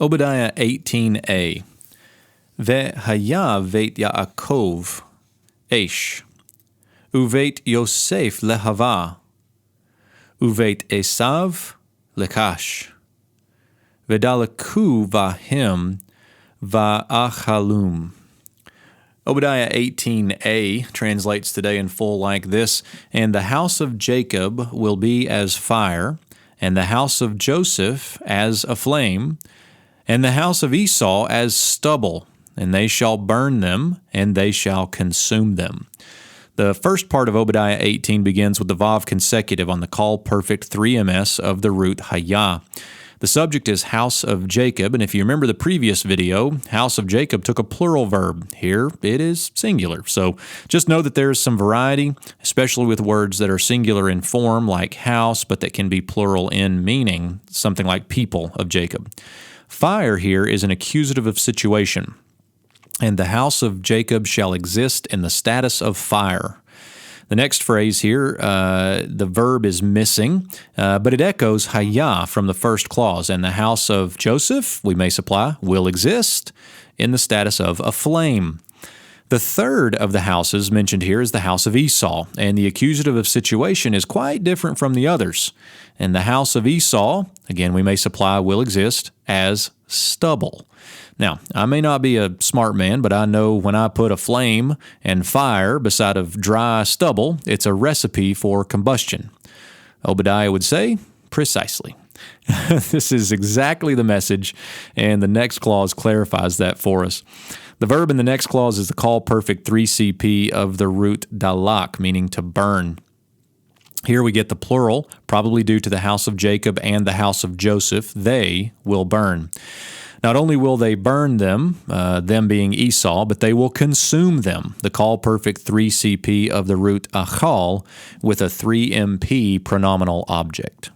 Obadiah 18a. Ve'haya veit Yaakov, Esh, uveit Yosef lehava, uveit Esav lekash, vedalaku vahim va'achalum. Obadiah 18a translates today in full like this: And the house of Jacob will be as fire, and the house of Joseph as a flame, and the house of Esau as stubble, and they shall burn them, and they shall consume them. The first part of Obadiah 18 begins with the Vav consecutive on the call perfect 3ms of the root Hayah. The subject is house of Jacob, and if you remember the previous video, house of Jacob took a plural verb. Here it is singular. So just know that there is some variety, especially with words that are singular in form like house, but that can be plural in meaning, something like people of Jacob. Fire here is an accusative of situation. And the house of Jacob shall exist in the status of fire. The next phrase here, the verb is missing, but it echoes Hayah from the first clause. And the house of Joseph, we may supply, will exist in the status of a flame. The third of the houses mentioned here is the house of Esau, and the accusative of situation is quite different from the others. And the house of Esau, again, we may supply, will exist as stubble. Now, I may not be a smart man, but I know when I put a flame and fire beside of dry stubble, it's a recipe for combustion. Obadiah would say, precisely. This is exactly the message, and the next clause clarifies that for us. The verb in the next clause is the call perfect 3CP of the root dalak, meaning to burn. Here we get the plural, probably due to the house of Jacob and the house of Joseph. They will burn. Not only will they burn them, them being Esau, but they will consume them, the call perfect 3CP of the root achal with a 3MP pronominal object.